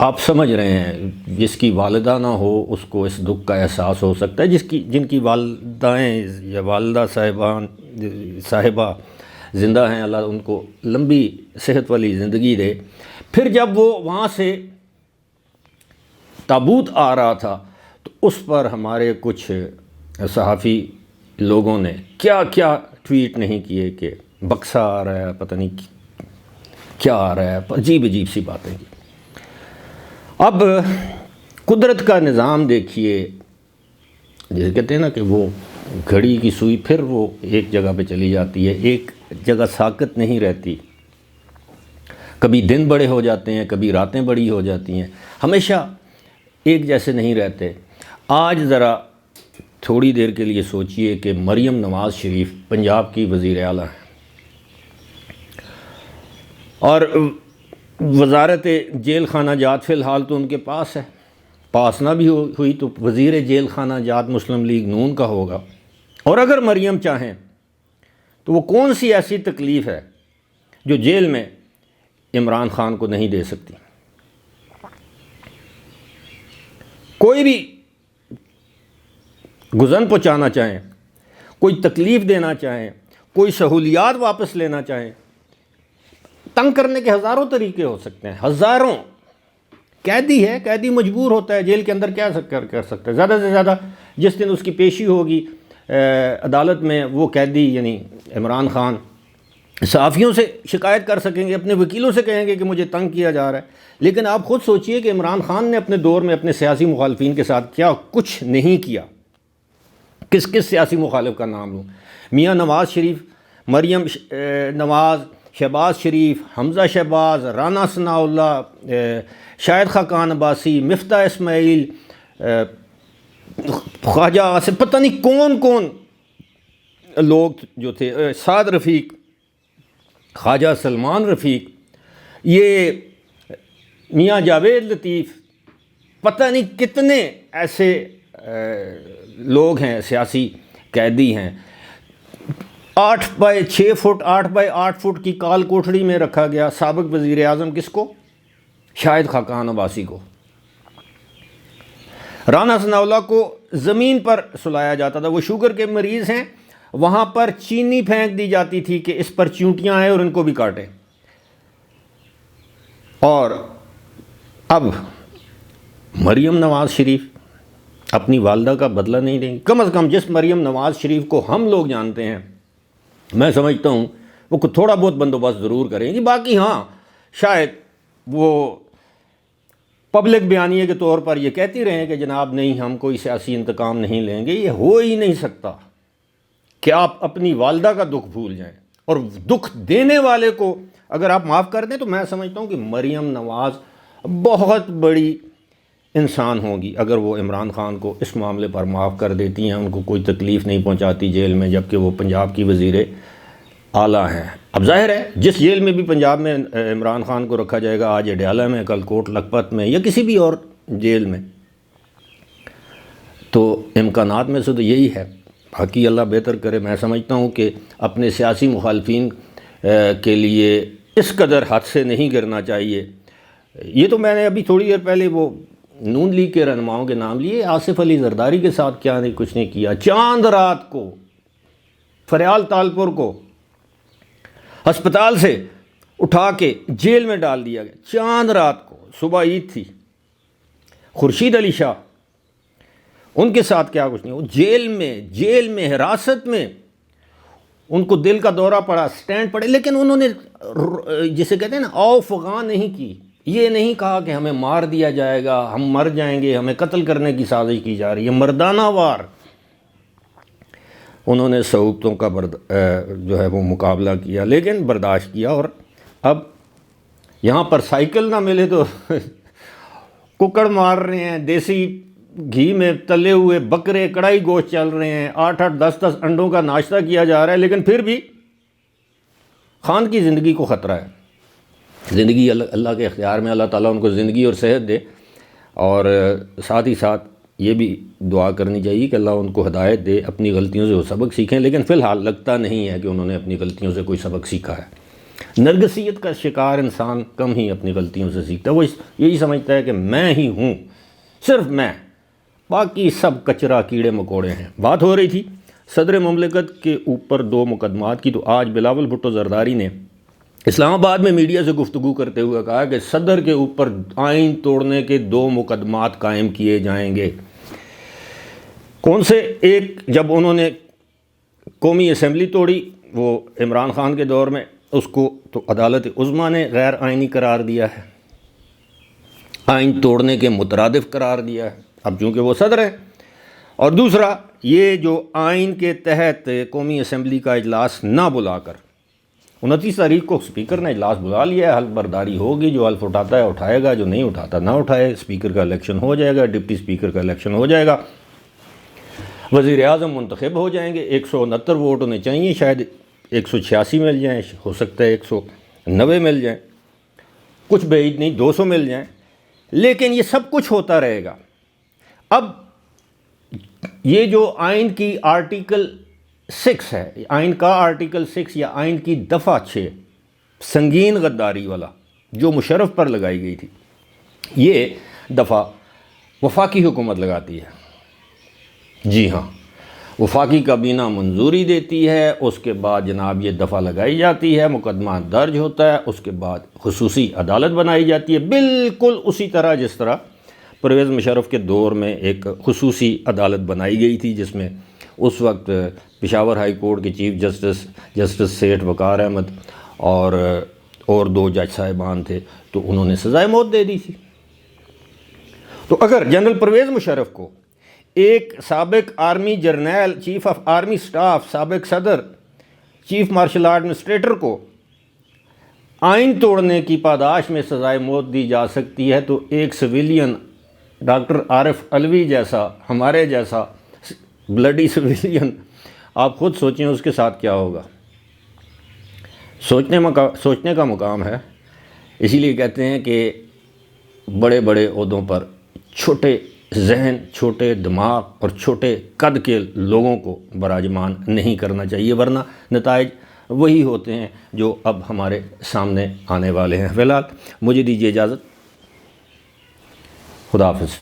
آپ سمجھ رہے ہیں، جس کی والدہ نہ ہو اس کو اس دکھ کا احساس ہو سکتا ہے، جن کی والدائیں یا والدہ صاحبہ زندہ ہیں، اللہ ان کو لمبی صحت والی زندگی دے۔ پھر جب وہ وہاں سے تابوت آ رہا تھا تو اس پر ہمارے کچھ صحافی لوگوں نے کیا کیا ٹویٹ نہیں کیے کہ بکسا آ رہا ہے، پتہ نہیں کیا آ رہا ہے، عجیب عجیب سی باتیں کی۔ اب قدرت کا نظام دیکھیے، جیسے کہتے ہیں نا کہ وہ گھڑی کی سوئی پھر وہ ایک جگہ پہ چلی جاتی ہے، ایک جگہ ساکت نہیں رہتی، کبھی دن بڑے ہو جاتے ہیں، کبھی راتیں بڑی ہو جاتی ہیں، ہمیشہ ایک جیسے نہیں رہتے۔ آج ذرا تھوڑی دیر کے لیے سوچئے کہ مریم نواز شریف پنجاب کی وزیر اعلیٰ ہیں اور وزارت جیل خانہ جات فی الحال تو ان کے پاس ہے، پاس نہ بھی ہوئی تو وزیر جیل خانہ جات مسلم لیگ نون کا ہوگا، اور اگر مریم چاہیں تو وہ کون سی ایسی تکلیف ہے جو جیل میں عمران خان کو نہیں دے سکتی؟ کوئی بھی گزن پہنچانا چاہیں، کوئی تکلیف دینا چاہیں، کوئی سہولیات واپس لینا چاہیں، تنگ کرنے کے ہزاروں طریقے ہو سکتے ہیں، ہزاروں۔ قیدی ہے، قیدی مجبور ہوتا ہے، جیل کے اندر کیا کر سکتا ہے؟ زیادہ سے زیادہ جس دن اس کی پیشی ہوگی عدالت میں، وہ قیدی یعنی عمران خان صحافیوں سے شکایت کر سکیں گے، اپنے وکیلوں سے کہیں گے کہ مجھے تنگ کیا جا رہا ہے۔ لیکن آپ خود سوچئے کہ عمران خان نے اپنے دور میں اپنے سیاسی مخالفین کے ساتھ کیا کچھ نہیں کیا۔ کس سیاسی مخالف کا نام لوں؟ میاں نواز شریف، مریم نواز، شہباز شریف، حمزہ شہباز، رانا ثناء اللہ، شاہد خاقان عباسی، مفتاح اسماعیل، خواجہ آصف، پتہ نہیں کون کون لوگ جو تھے، سعد رفیق، خواجہ سلمان رفیق، یہ میاں جاوید لطیف، پتہ نہیں کتنے ایسے لوگ ہیں، سیاسی قیدی ہیں۔ 8 بائی 6 فٹ 8 بائی 8 فٹ کی کال کوٹھڑی میں رکھا گیا سابق وزیر اعظم کس کو؟ شاہد خاقان عباسی کو۔ رانا ثناء اللہ کو زمین پر سلایا جاتا تھا، وہ شوگر کے مریض ہیں، وہاں پر چینی پھینک دی جاتی تھی کہ اس پر چیونٹیاں آئیں اور ان کو بھی کاٹیں۔ اور اب مریم نواز شریف اپنی والدہ کا بدلہ نہیں دیں گی؟ کم از کم جس مریم نواز شریف کو ہم لوگ جانتے ہیں، میں سمجھتا ہوں وہ تھوڑا بہت بندوبست ضرور کریں گی۔ باقی ہاں، شاید وہ پبلک بیانیے کے طور پر یہ کہتی رہیں کہ جناب نہیں، ہم کوئی سیاسی انتقام نہیں لیں گے۔ یہ ہو ہی نہیں سکتا کہ آپ اپنی والدہ کا دکھ بھول جائیں، اور دکھ دینے والے کو اگر آپ معاف کر دیں تو میں سمجھتا ہوں کہ مریم نواز بہت بڑی انسان ہوگی اگر وہ عمران خان کو اس معاملے پر معاف کر دیتی ہیں، ان کو کوئی تکلیف نہیں پہنچاتی جیل میں، جبکہ وہ پنجاب کی وزیر اعلیٰ ہیں۔ اب ظاہر ہے جس جیل میں بھی پنجاب میں عمران خان کو رکھا جائے گا، آج اڈیالہ میں، کل کوٹ لکھپت میں، یا کسی بھی اور جیل میں، تو امکانات میں سے تو یہی ہے۔ باقی اللہ بہتر کرے۔ میں سمجھتا ہوں کہ اپنے سیاسی مخالفین کے لیے اس قدر حد سے نہیں گرنا چاہیے۔ یہ تو میں نے ابھی تھوڑی دیر پہلے وہ نون لیگ کے رہنماؤں کے نام لیے، آصف علی زرداری کے ساتھ کیا نہیں کچھ نہیں کیا۔ چاند رات کو فریال تالپور کو ہسپتال سے اٹھا کے جیل میں ڈال دیا گیا، چاند رات کو، صبح عید تھی۔ خورشید علی شاہ، ان کے ساتھ کیا کچھ نہیں، وہ جیل میں حراست میں، ان کو دل کا دورہ پڑا، سٹینڈ پڑے، لیکن انہوں نے جسے کہتے ہیں نا آؤ فغاں نہیں کی۔ یہ نہیں کہا کہ ہمیں مار دیا جائے گا، ہم مر جائیں گے، ہمیں قتل کرنے کی سازش کی جا رہی ہے۔ مردانہ وار انہوں نے صعوبتوں کا جو ہے وہ مقابلہ کیا، لیکن برداشت کیا۔ اور اب یہاں پر سائیکل نہ ملے تو ککڑ مار رہے ہیں، دیسی گھی میں تلے ہوئے بکرے کڑائی گوشت چل رہے ہیں، 8-8 10-10 انڈوں کا ناشتہ کیا جا رہا ہے، لیکن پھر بھی خان کی زندگی کو خطرہ ہے۔ زندگی اللہ کے اختیار میں، اللہ تعالیٰ ان کو زندگی اور صحت دے، اور ساتھ ہی ساتھ یہ بھی دعا کرنی چاہیے کہ اللہ ان کو ہدایت دے، اپنی غلطیوں سے وہ سبق سیکھیں۔ لیکن فی الحال لگتا نہیں ہے کہ انہوں نے اپنی غلطیوں سے کوئی سبق سیکھا ہے۔ نرگسیت کا شکار انسان کم ہی اپنی غلطیوں سے سیکھتا ہے. وہ یہی سمجھتا ہے کہ میں ہی ہوں، صرف میں، باقی سب کچرا کیڑے مکوڑے ہیں. بات ہو رہی تھی صدر مملکت کے اوپر 2 مقدمات کی، تو آج بلاول بھٹو زرداری نے اسلام آباد میں میڈیا سے گفتگو کرتے ہوئے کہا کہ صدر کے اوپر آئین توڑنے کے 2 مقدمات قائم کیے جائیں گے. کون سے؟ ایک، جب انہوں نے قومی اسمبلی توڑی وہ عمران خان کے دور میں، اس کو تو عدالت عظمیٰ نے غیر آئینی قرار دیا ہے، آئین توڑنے کے مترادف قرار دیا ہے اب چونکہ وہ صدر ہیں. اور دوسرا یہ جو آئین کے تحت قومی اسمبلی کا اجلاس نہ بلا کر 29 تاریخ کو اسپیکر نے اجلاس بلا لیا ہے، حلف برداری ہوگی، جو حلف اٹھاتا ہے اٹھائے گا، جو نہیں اٹھاتا نہ اٹھائے. اسپیکر کا الیکشن ہو جائے گا، ڈپٹی اسپیکر کا الیکشن ہو جائے گا، وزیر اعظم منتخب ہو جائیں گے. 169 ووٹ انہیں چاہیے، شاید 186 مل جائیں، ہو سکتا ہے 190 مل جائیں، کچھ بعید نہیں 200 مل جائیں. لیکن یہ سب کچھ ہوتا رہے گا. اب یہ جو آئین کی آرٹیکل 6 ہے، آئین کا آرٹیکل 6 یا آئین کی دفعہ 6 سنگین غداری والا جو مشرف پر لگائی گئی تھی، یہ دفعہ وفاقی حکومت لگاتی ہے. جی ہاں، وفاقی کابینہ منظوری دیتی ہے، اس کے بعد جناب یہ دفعہ لگائی جاتی ہے، مقدمہ درج ہوتا ہے، اس کے بعد خصوصی عدالت بنائی جاتی ہے، بالکل اسی طرح جس طرح پرویز مشرف کے دور میں ایک خصوصی عدالت بنائی گئی تھی، جس میں اس وقت پشاور ہائی کورٹ کے چیف جسٹس سیٹھ وقار احمد اور 2 جج صاحبان تھے، تو انہوں نے سزائے موت دے دی تھی. تو اگر جنرل پرویز مشرف کو ایک سابق آرمی جرنیل، چیف آف آرمی سٹاف، سابق صدر، چیف مارشل ایڈمنسٹریٹر کو آئین توڑنے کی پاداش میں سزائے موت دی جا سکتی ہے، تو ایک سویلین ڈاکٹر عارف علوی جیسا، ہمارے جیسا بلڈی سویلین، آپ خود سوچیں اس کے ساتھ کیا ہوگا. سوچنے کا مقام ہے. اسی لیے کہتے ہیں کہ بڑے بڑے عہدوں پر چھوٹے ذہن، چھوٹے دماغ اور چھوٹے قد کے لوگوں کو براجمان نہیں کرنا چاہیے، ورنہ نتائج وہی ہوتے ہیں جو اب ہمارے سامنے آنے والے ہیں. فی الحال مجھے دیجیے اجازت. خدا حافظ.